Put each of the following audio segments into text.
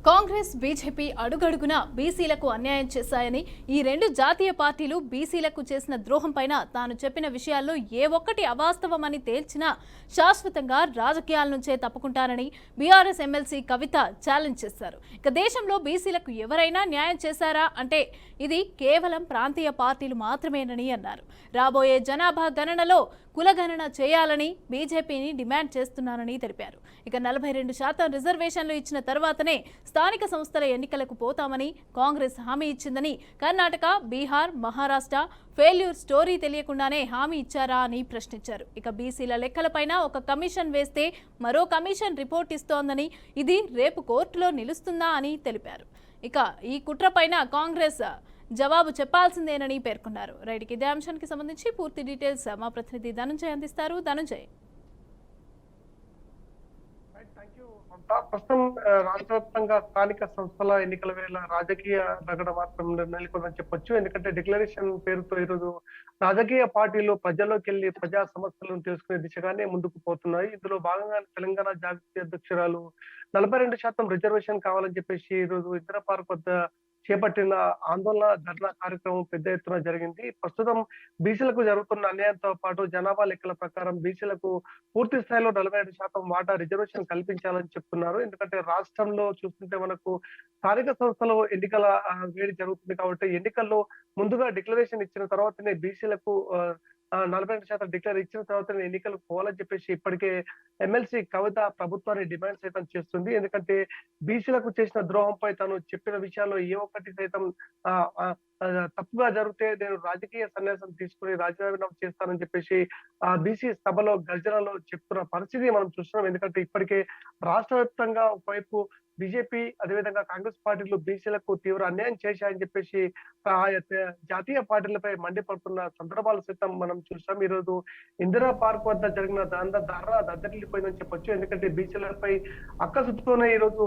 Congress BJP అడుగడుగునా బీసీలకు అన్యాయం చేశాయని, ఈ రెండు జాతీయ పార్టీలు బీసీలకు చేసిన ద్రోహంపైన తాను చెప్పిన విషయాల్లో ఏ ఒక్కటి అవాస్తవమని తేల్చినా శాశ్వతంగా రాజకీయాల నుంచే తప్పుకుంటానని బీఆర్ఎస్ ఎమ్మెల్సీ కవిత ఛాలెంజ్ చేశారు. ఇక దేశంలో బీసీలకు ఎవరైనా న్యాయం చేశారా అంటే ఇది కేవలం ప్రాంతీయ పార్టీలు మాత్రమేనని అన్నారు. రాబోయే జనాభా గణనలో కులగణన చేయాలని బీజేపీని డిమాండ్ చేస్తున్నానని తెలిపారు. ఇక 42% రిజర్వేషన్లు ఇచ్చిన తర్వాతనే స్థానిక సంస్థల ఎన్నికలకు పోతామని కాంగ్రెస్ హామీ ఇచ్చిందని, కర్ణాటక, బీహార్, మహారాష్ట్ర ఫెయిల్యూర్ స్టోరీ తెలియకుండానే హామీ ఇచ్చారా అని ప్రశ్నించారు. ఇక బీసీల లెక్కలపైన ఒక కమిషన్ వేస్తే మరో కమిషన్ రిపోర్ట్ ఇస్తోందని, ఇది రేపు కోర్టులో నిలుస్తుందా అని తెలిపారు. ఇక ఈ కుట్రపైన కాంగ్రెస్ జవాబు చెప్పాల్సిందేనని పేర్కొన్నారు. రైట్కి ఇదే అంశానికి సంబంధించి పూర్తి డీటెయిల్స్ మా ప్రతినిధి ధనంజయ్ అందిస్తారు. ధనంజయ్, ప్రస్తుతం రాష్ట్ర వ్యాప్తంగా స్థానిక సంస్థల ఎన్నికల వేళ రాజకీయ రగడ మాత్రం నెలకొందని చెప్పొచ్చు. ఎందుకంటే డిక్లరేషన్ పేరుతో ఈరోజు రాజకీయ పార్టీలు ప్రజల్లోకి వెళ్లి ప్రజా సమస్యలను తెలుసుకునే దిశగానే ముందుకు పోతున్నాయి. ఇందులో భాగంగా తెలంగాణ జాతీయ అధ్యక్షురాలు 42% రిజర్వేషన్ కావాలని చెప్పేసి ఈరోజు ఇందిరా పార్క్ వద్ద చేపట్టిన ఆందోళన ధర్నా కార్యక్రమం పెద్ద ఎత్తున జరిగింది. ప్రస్తుతం బీసీలకు జరుగుతున్న అన్యాయంతో పాటు జనాభా లెక్కల ప్రకారం బీసీలకు పూర్తి స్థాయిలో 45% వాటా రిజర్వేషన్ కల్పించాలని చెప్తున్నారు. ఎందుకంటే రాష్ట్రంలో చూస్తుంటే మనకు స్థానిక సంస్థల ఎన్నికల వేడి జరుగుతుంది కాబట్టి ఎన్నికల్లో ముందుగా డిక్లరేషన్ ఇచ్చిన తర్వాతనే బీసీలకు 42% డిక్లేర్ ఇచ్చిన తర్వాత ఎన్నికలకు పోవాలని చెప్పేసి ఇప్పటికే ఎమ్మెల్సీ కవిత ప్రభుత్వాన్ని డిమాండ్ సైతం చేస్తుంది. ఎందుకంటే బీసీలకు చేసిన ద్రోహంపై తను చెప్పిన విషయాల్లో ఏ ఒక్కటి సైతం తప్పుగా జరిగితే నేను రాజకీయ సన్యాసం తీసుకుని రాజీనామా చేస్తానని చెప్పేసి బీసీ సభలో గర్జనలో చెప్తున్న పరిస్థితి మనం చూస్తున్నాం. ఎందుకంటే ఇప్పటికే రాష్ట్ర వ్యాప్తంగా ఒకవైపు బీజేపీ అదేవిధంగా కాంగ్రెస్ పార్టీలు బీసీలకు తీవ్ర అన్యాయం చేశాయని చెప్పేసి జాతీయ పార్టీలపై మండిపడుతున్న సందర్భాలు సైతం మనం చూసాం. ఈ రోజు ఇందిరా పార్క్ వద్ద జరిగిన ధర్నా దద్దరిల్లిపోయిందని చెప్పొచ్చు. ఎందుకంటే బీసీలపై అక్కసుతోనే ఈ రోజు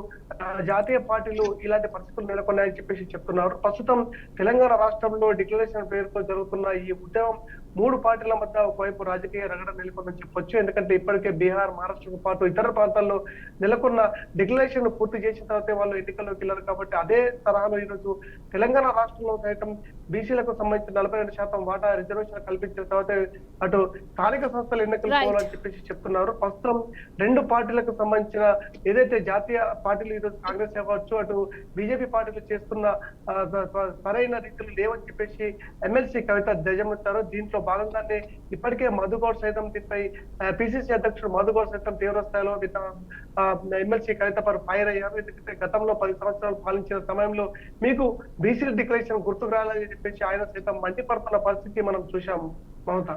జాతీయ పార్టీలు ఇలాంటి పరిస్థితులు నెలకొన్నాయని చెప్పేసి చెప్తున్నారు. ప్రస్తుతం తెలంగాణ రాష్ట్రంలో డిక్లరేషన్ పేరుతో జరుగుతున్న ఈ ఉద్యమం 3 పార్టీల మధ్య ఒకవైపు రాజకీయ రగడ నెలకొందని చెప్పొచ్చు. ఎందుకంటే ఇప్పటికే బీహార్, మహారాష్ట్రతో పాటు ఇతర ప్రాంతాల్లో నెలకొన్న డిక్లరేషన్ పూర్తి చేసిన తర్వాత వాళ్ళు ఎన్నికల్లోకి వెళ్ళారు కాబట్టి అదే తరహాలో ఈరోజు తెలంగాణ రాష్ట్రంలో సైతం బీసీలకు సంబంధించిన 42% వాటా రిజర్వేషన్ కల్పించిన తర్వాత అటు స్థానిక సంస్థల ఎన్నికలు పోవాలని చెప్పేసి చెప్తున్నారు. ప్రస్తుతం 2 పార్టీలకు సంబంధించిన ఏదైతే జాతీయ పార్టీలు ఈరోజు కాంగ్రెస్ అవ్వచ్చు అటు బీజేపీ పార్టీలు చేస్తున్న సరైన రీతిలో లేవని చెప్పేసి ఎమ్మెల్సీ కవిత ధ్వజమెత్తారు. దీంట్లో భాగంగానే ఇప్పటికే మధుగౌడ్ సైతం దీనిపై పిసిసి అధ్యక్షుడు మధుగౌడ్ సైతం తీవ్ర స్థాయిలో ఎమ్మెల్సీ కవిత పై ఫైర్ అయ్యారు. ఎందుకంటే గతంలో 10 సంవత్సరాలు పాలించిన సమయంలో మీకు బీసీ డిక్లరేషన్ గుర్తుకు రాలని చెప్పేసి ఆయన సైతం మండిపడుతున్న పరిస్థితి మనం చూశాం. మమత.